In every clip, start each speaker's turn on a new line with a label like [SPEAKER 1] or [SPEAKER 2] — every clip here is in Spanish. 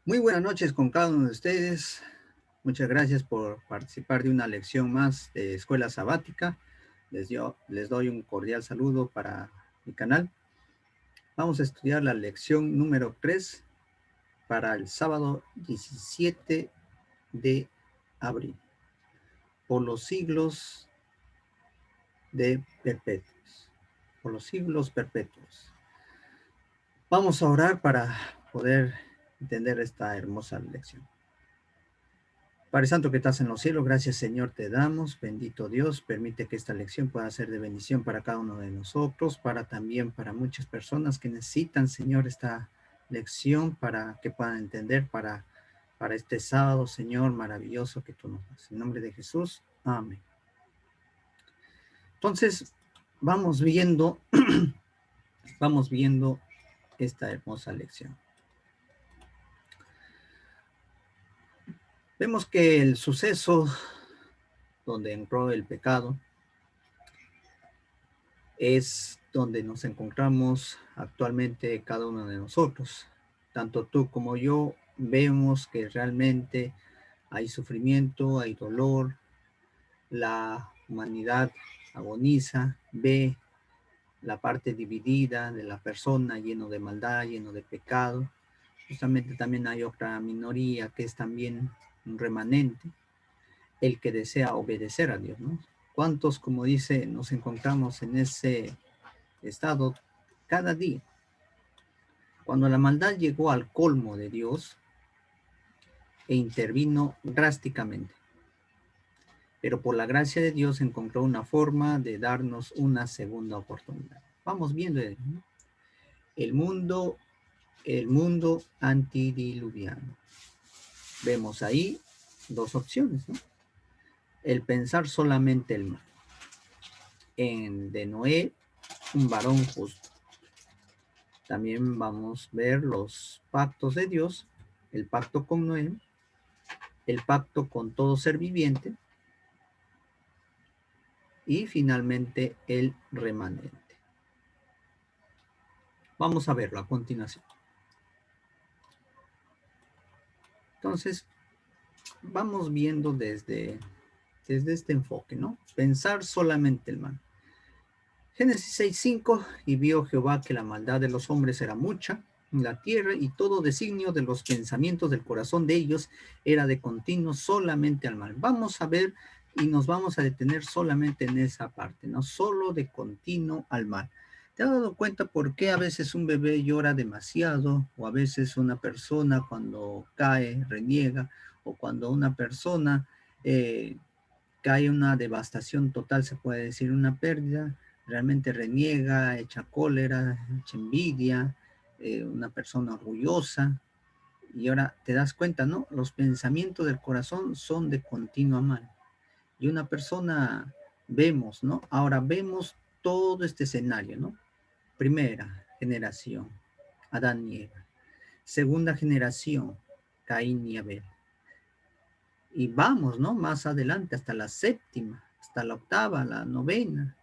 [SPEAKER 1] Muy buenas noches con cada uno de ustedes. Muchas gracias por participar de una lección más de Escuela Sabática. Les doy un cordial saludo para mi canal. Vamos a estudiar la lección número 3 para el sábado 17 de abril. Por los siglos de perpetuos. Por los siglos perpetuos. Vamos a orar para poder entender esta hermosa lección. Padre Santo que estás en los cielos, gracias Señor te damos, bendito Dios, permite que esta lección pueda ser de bendición para cada uno de nosotros, para muchas personas que necesitan, Señor, esta lección para que puedan entender para este sábado, Señor, maravilloso que tú nos das. En nombre de Jesús, amén. Entonces, vamos viendo, vamos viendo esta hermosa lección. Vemos que el suceso donde entró el pecado es donde nos encontramos actualmente cada uno de nosotros. Tanto tú como yo vemos que realmente hay sufrimiento, hay dolor, la humanidad agoniza, ve la parte dividida de la persona lleno de maldad, lleno de pecado. Justamente también hay otra minoría que es también un remanente, el que desea obedecer a Dios, ¿no? ¿Cuántos, como dice, nos encontramos en ese estado cada día? Cuando la maldad llegó al colmo de Dios e intervino drásticamente, pero por la gracia de Dios encontró una forma de darnos una segunda oportunidad. Vamos viendo, ¿no? el mundo, el mundo antidiluviano. Vemos ahí dos opciones, ¿no? El pensar solamente el mal. De Noé, un varón justo. También vamos a ver los pactos de Dios, el pacto con Noé, el pacto con todo ser viviente y finalmente el remanente. Vamos a verlo a continuación. Entonces, vamos viendo desde este enfoque, ¿no? Pensar solamente el mal. Génesis 6:5, y vio Jehová que la maldad de los hombres era mucha en la tierra y todo designio de los pensamientos del corazón de ellos era de continuo solamente al mal. Vamos a ver y nos vamos a detener solamente en esa parte, no solo de continuo al mal. ¿Te has dado cuenta por qué a veces un bebé llora demasiado o a veces una persona cuando cae reniega o cuando una persona cae una devastación total, se puede decir una pérdida, realmente reniega, echa cólera, echa envidia, una persona orgullosa? Y ahora te das cuenta, ¿no? Los pensamientos del corazón son de continuo mal. Y una persona, vemos, ¿no? Ahora vemos todo este escenario, ¿no? Primera generación, Adán y Eva. Segunda generación, Caín y Abel. Y vamos, ¿no? Más adelante, hasta la séptima, hasta la octava, la novena,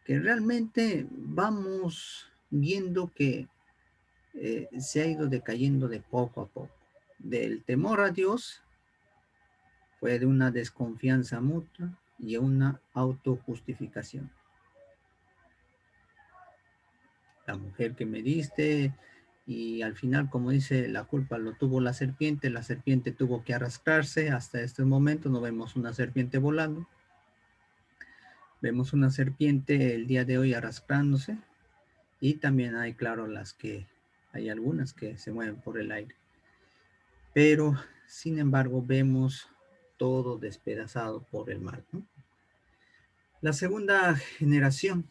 [SPEAKER 1] que realmente vamos viendo que se ha ido decayendo de poco a poco. Del temor a Dios fue de una desconfianza mutua y a una autojustificación. La mujer que me diste, y al final, como dice, la culpa lo tuvo la serpiente tuvo que arrastrarse. Hasta este momento no vemos una serpiente volando, vemos una serpiente el día de hoy arrastrándose, y también hay, claro, hay algunas que se mueven por el aire. Pero, sin embargo, vemos todo despedazado por el mal, ¿no? La segunda generación,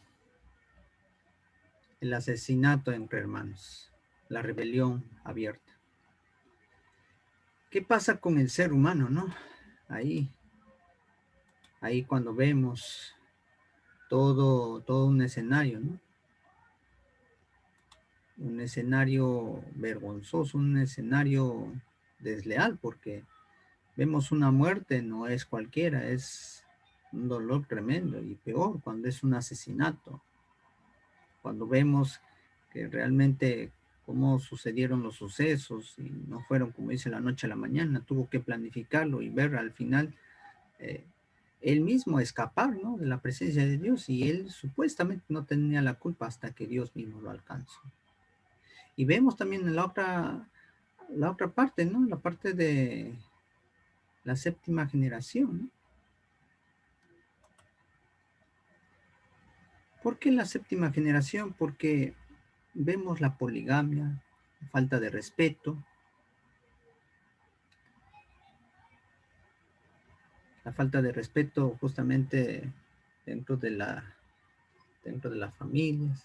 [SPEAKER 1] el asesinato entre hermanos, la rebelión abierta. ¿Qué pasa con el ser humano, no? Ahí, ahí cuando vemos todo un escenario, ¿no? Un escenario vergonzoso, un escenario desleal, porque vemos una muerte, no es cualquiera, es un dolor tremendo, y peor cuando es un asesinato. Cuando vemos que realmente cómo sucedieron los sucesos y no fueron, como dice, la noche a la mañana, tuvo que planificarlo y ver al final eh, él mismo escapar, ¿no?, de la presencia de Dios, y él supuestamente no tenía la culpa hasta que Dios mismo lo alcanzó. Y vemos también en la otra parte, ¿no?, la parte de la séptima generación, ¿no? ¿Por qué la séptima generación? Porque vemos la poligamia, la falta de respeto, justamente dentro de dentro de las familias,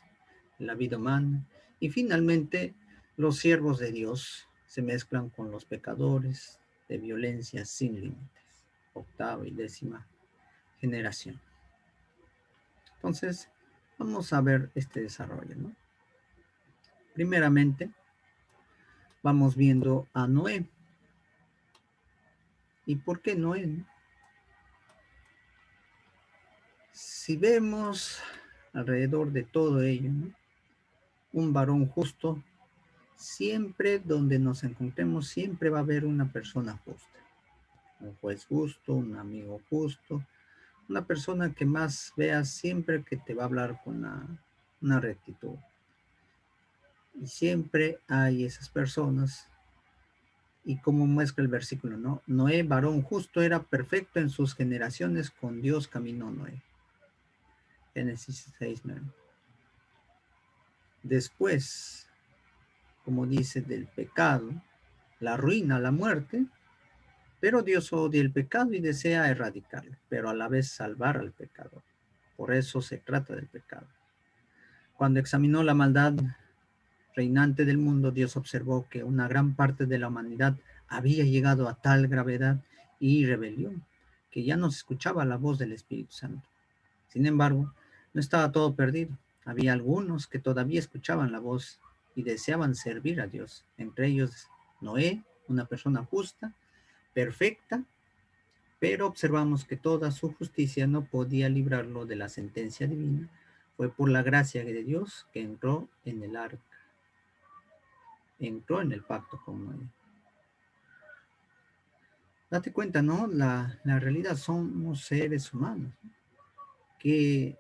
[SPEAKER 1] en la vida humana. Y finalmente, los siervos de Dios se mezclan con los pecadores de violencia sin límites. Octava y décima generación. Entonces, vamos a ver este desarrollo, ¿no? Primeramente, vamos viendo a Noé. ¿Y por qué Noé, no? Si vemos alrededor de todo ello, ¿no?, un varón justo, siempre donde nos encontremos, siempre va a haber una persona justa. Un juez justo, un amigo justo, una persona que más veas siempre que te va a hablar con una rectitud. Y siempre hay esas personas. Y como muestra el versículo, ¿no? Noé, varón justo, era perfecto en sus generaciones, con Dios caminó Noé. Génesis 6:9. Después, como dice, del pecado, la ruina, la muerte, pero Dios odia el pecado y desea erradicarlo, pero a la vez salvar al pecador. Por eso se trata del pecado. Cuando examinó la maldad reinante del mundo, Dios observó que una gran parte de la humanidad había llegado a tal gravedad y rebelión que ya no se escuchaba la voz del Espíritu Santo. Sin embargo, no estaba todo perdido. Había algunos que todavía escuchaban la voz y deseaban servir a Dios. Entre ellos, Noé, una persona justa, perfecta, pero observamos que toda su justicia no podía librarlo de la sentencia divina. Fue por la gracia de Dios que entró en el arca, entró en el pacto con Noé. Date cuenta, ¿no? La realidad somos seres humanos, ¿no?, que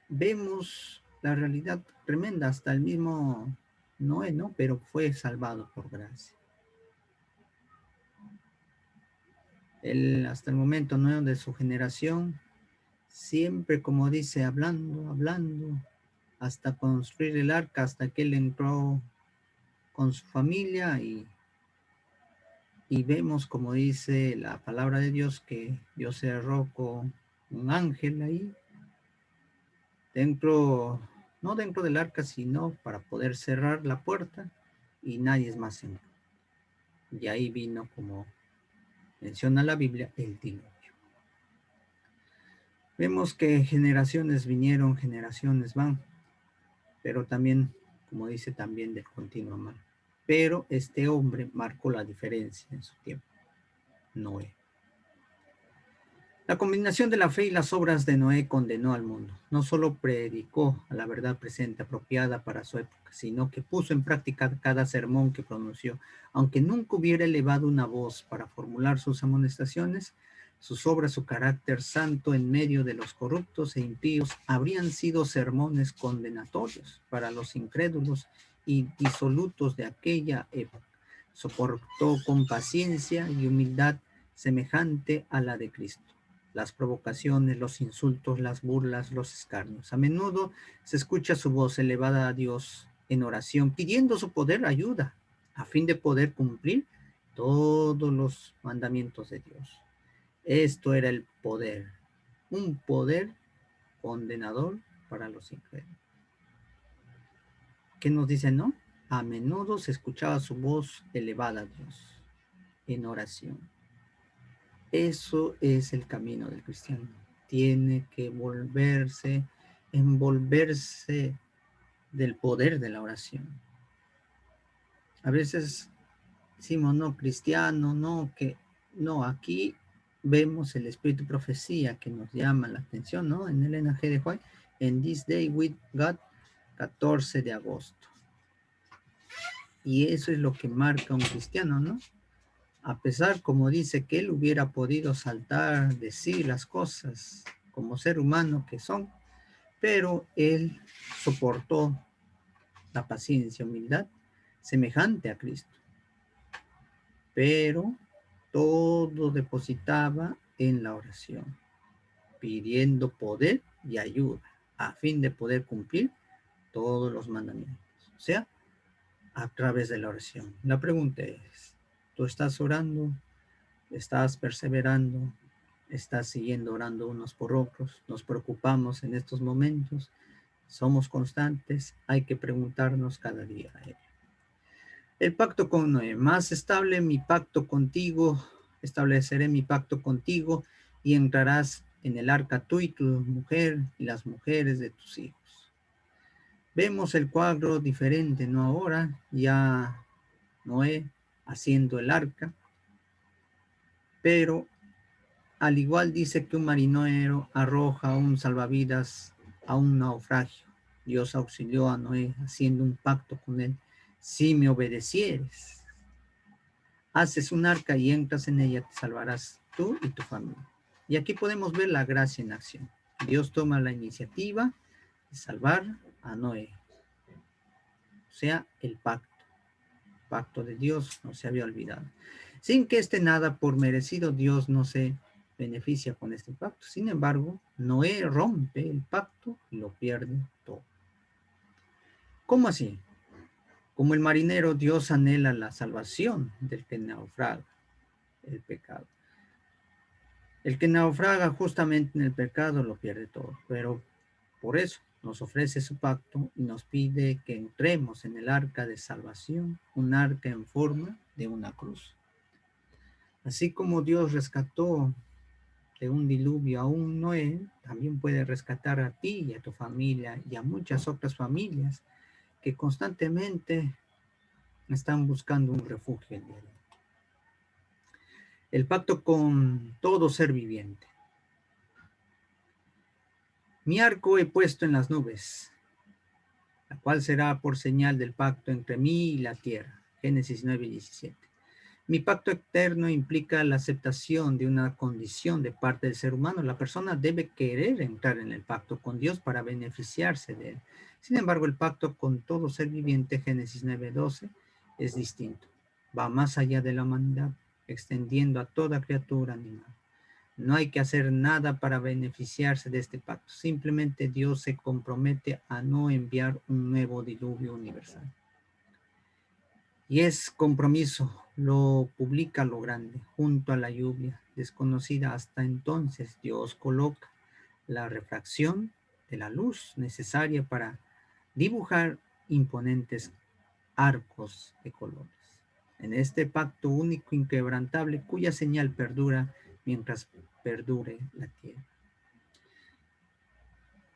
[SPEAKER 1] vemos la realidad tremenda, hasta el mismo Noé, ¿no? Pero fue salvado por gracia. Él, hasta el momento, ¿no?, de su generación, siempre, como dice, hablando, hablando, hasta construir el arca, hasta que él entró con su familia y vemos, como dice la palabra de Dios, que Dios cerró con un ángel ahí, dentro, no dentro del arca, sino para poder cerrar la puerta y nadie más entró. Y ahí vino, como menciona la Biblia, el diluvio. Vemos que generaciones vinieron, generaciones van, pero también, como dice, también del continuo mal. Pero este hombre marcó la diferencia en su tiempo, Noé. La combinación de la fe y las obras de Noé condenó al mundo. No solo predicó a la verdad presente apropiada para su época, sino que puso en práctica cada sermón que pronunció. Aunque nunca hubiera elevado una voz para formular sus amonestaciones, sus obras, su carácter santo en medio de los corruptos e impíos, habrían sido sermones condenatorios para los incrédulos y disolutos de aquella época. Soportó con paciencia y humildad semejante a la de Cristo las provocaciones, los insultos, las burlas, los escarnios. A menudo se escucha su voz elevada a Dios en oración, pidiendo su poder ayuda, a fin de poder cumplir todos los mandamientos de Dios. Esto era el poder, un poder condenador para los incrédulos. ¿Qué nos dice, no? A menudo se escuchaba su voz elevada a Dios en oración. Eso es el camino del cristiano. Tiene que envolverse del poder de la oración. A veces decimos, no, cristiano, no, que no, aquí vemos el espíritu de profecía que nos llama la atención, ¿no? En Elena G. de White, en This Day with God, 14 de agosto. Y eso es lo que marca un cristiano, ¿no? A pesar, como dice, que él hubiera podido saltar, decir las cosas como ser humano que son, pero él soportó la paciencia, humildad, semejante a Cristo. Pero todo depositaba en la oración, pidiendo poder y ayuda, a fin de poder cumplir todos los mandamientos. O sea, a través de la oración. La pregunta es, ¿tú estás orando? ¿Estás perseverando? ¿Estás siguiendo orando unos por otros? ¿Nos preocupamos en estos momentos? ¿Somos constantes? Hay que preguntarnos cada día a él. El pacto con Noé, más estable mi pacto contigo, estableceré mi pacto contigo y entrarás en el arca tú y tu mujer y las mujeres de tus hijos. Vemos el cuadro diferente, ¿no? Ahora ya Noé haciendo el arca, pero al igual dice que un marinero arroja un salvavidas a un naufragio. Dios auxilió a Noé haciendo un pacto con él. Si me obedecieres, haces un arca y entras en ella, te salvarás tú y tu familia. Y aquí podemos ver la gracia en acción. Dios toma la iniciativa de salvar a Noé. O sea, el pacto de Dios no se había olvidado. Sin que esté nada por merecido, Dios no se beneficia con este pacto. Sin embargo, Noé rompe el pacto y lo pierde todo. ¿Cómo así? Como el marinero, Dios anhela la salvación del que naufraga el pecado. El que naufraga justamente en el pecado lo pierde todo, pero por eso nos ofrece su pacto y nos pide que entremos en el arca de salvación, un arca en forma de una cruz. Así como Dios rescató de un diluvio a un Noé, también puede rescatar a ti y a tu familia y a muchas otras familias que constantemente están buscando un refugio en él. El pacto con todo ser viviente. Mi arco he puesto en las nubes, la cual será por señal del pacto entre mí y la tierra. Génesis 9:17. Mi pacto eterno implica la aceptación de una condición de parte del ser humano. La persona debe querer entrar en el pacto con Dios para beneficiarse de él. Sin embargo, el pacto con todo ser viviente, Génesis 9:12, es distinto. Va más allá de la humanidad, extendiendo a toda criatura animal. No hay que hacer nada para beneficiarse de este pacto. Simplemente Dios se compromete a no enviar un nuevo diluvio universal. Y es compromiso, lo publica lo grande, junto a la lluvia desconocida hasta entonces. Dios coloca la refracción de la luz necesaria para dibujar imponentes arcos de colores. En este pacto único inquebrantable, cuya señal perdura mientras perdure la tierra.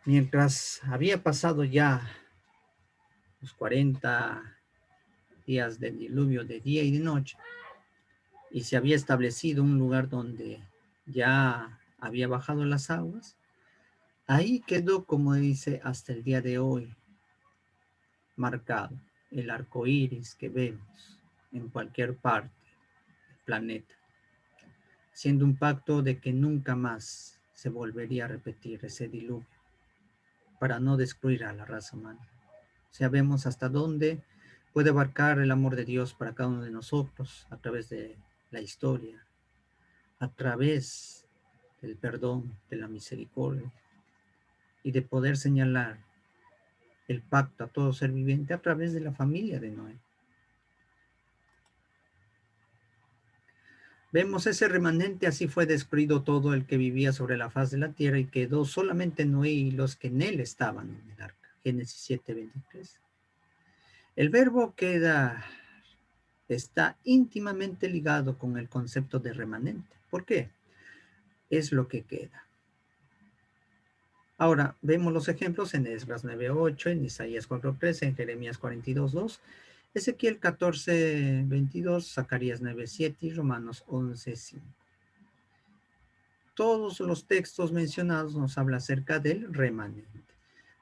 [SPEAKER 1] Mientras había pasado ya los 40 días del diluvio de día y de noche, y se había establecido un lugar donde ya había bajado las aguas, ahí quedó, como dice, hasta el día de hoy, marcado el arco iris que vemos en cualquier parte del planeta, siendo un pacto de que nunca más se volvería a repetir ese diluvio para no destruir a la raza humana. Sabemos hasta dónde puede abarcar el amor de Dios para cada uno de nosotros a través de la historia, a través del perdón, de la misericordia y de poder señalar el pacto a todo ser viviente a través de la familia de Noé. Vemos ese remanente, así fue destruido todo el que vivía sobre la faz de la tierra y quedó solamente Noé y los que en él estaban en el arca. Génesis 7:23. El verbo queda está íntimamente ligado con el concepto de remanente. ¿Por qué? Es lo que queda. Ahora, vemos los ejemplos en Esdras 9:8, en Isaías 4:13, en Jeremías 42:2, Ezequiel 14:22, Zacarías 9:7 y Romanos 11:5. Todos los textos mencionados nos hablan acerca del remanente.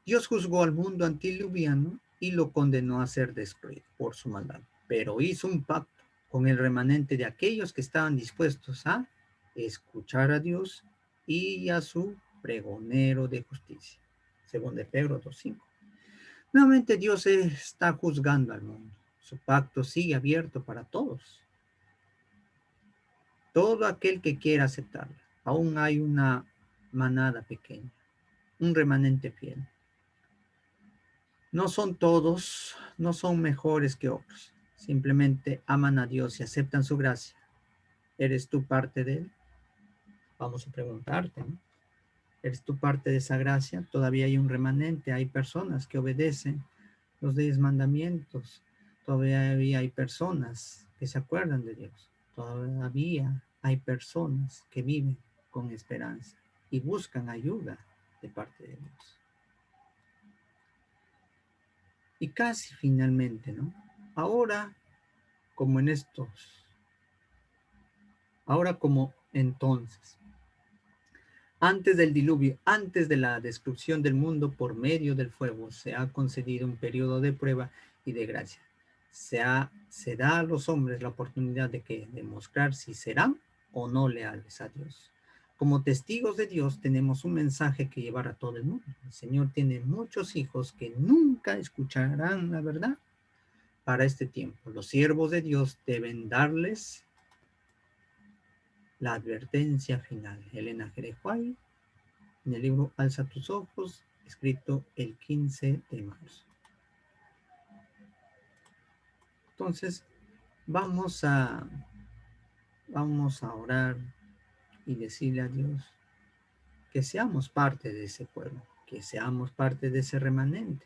[SPEAKER 1] Dios juzgó al mundo antidiluviano y lo condenó a ser destruido por su maldad. pero hizo un pacto con el remanente de aquellos que estaban dispuestos a escuchar a Dios y a su pregonero de justicia. Según de Pedro 2:5. Nuevamente Dios está juzgando al mundo. Su pacto sigue abierto para todos. Todo aquel que quiera aceptarla. Aún hay una manada pequeña, un remanente fiel. No son todos, no son mejores que otros. Simplemente aman a Dios y aceptan su gracia. ¿Eres tú parte de él? Vamos a preguntarte, ¿no? ¿Eres tú parte de esa gracia? Todavía hay un remanente, hay personas que obedecen los 10 mandamientos. Todavía hay personas que se acuerdan de Dios. Todavía hay personas que viven con esperanza y buscan ayuda de parte de Dios. Y casi finalmente, ¿no? Ahora, como en estos, ahora como entonces, antes del diluvio, antes de la destrucción del mundo por medio del fuego, se ha concedido un periodo de prueba y de gracia. Se da a los hombres la oportunidad de demostrar si serán o no leales a Dios. Como testigos de Dios tenemos un mensaje que llevar a todo el mundo. El Señor tiene muchos hijos que nunca escucharán la verdad para este tiempo. Los siervos de Dios deben darles la advertencia final. Elena Gerejuay, en el libro Alza tus ojos, escrito el 15 de marzo. Entonces, vamos a orar y decirle a Dios que seamos parte de ese pueblo, que seamos parte de ese remanente,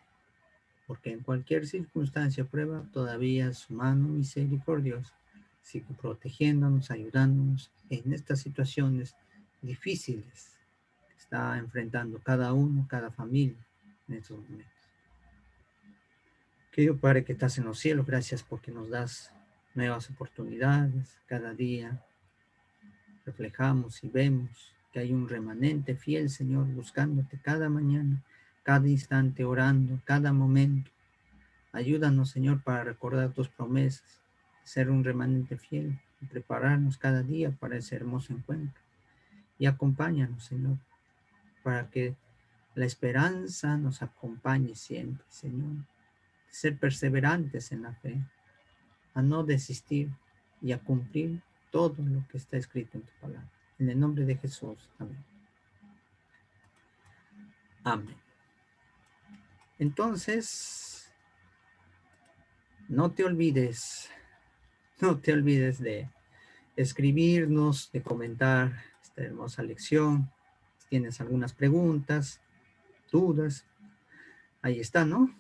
[SPEAKER 1] porque en cualquier circunstancia o prueba, todavía su mano misericordiosa sigue protegiéndonos, ayudándonos en estas situaciones difíciles que está enfrentando cada uno, cada familia en estos momentos. Querido Padre que estás en los cielos, gracias porque nos das nuevas oportunidades cada día. Reflejamos y vemos que hay un remanente fiel, Señor, buscándote cada mañana, cada instante, orando, cada momento. Ayúdanos, Señor, para recordar tus promesas, ser un remanente fiel y prepararnos cada día para ese hermoso encuentro. Y acompáñanos, Señor, para que la esperanza nos acompañe siempre, Señor. Ser perseverantes en la fe, a no desistir y a cumplir todo lo que está escrito en tu palabra. En el nombre de Jesús. Amén. Amén. Entonces, no te olvides de escribirnos, de comentar esta hermosa lección. Si tienes algunas preguntas, dudas, ahí está, ¿no?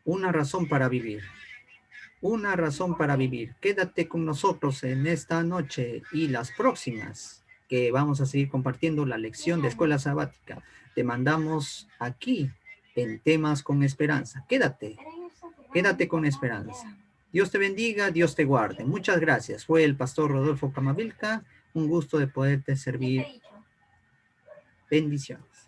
[SPEAKER 1] Una razón para vivir. Una razón para vivir. Quédate con nosotros en esta noche y las próximas, que vamos a seguir compartiendo la lección de escuela sabática. Te mandamos aquí en Temas con Esperanza. Quédate con esperanza. Dios te bendiga, Dios te guarde. Muchas gracias. Fue el pastor Rodolfo Camavilca. Un gusto de poderte servir. Bendiciones.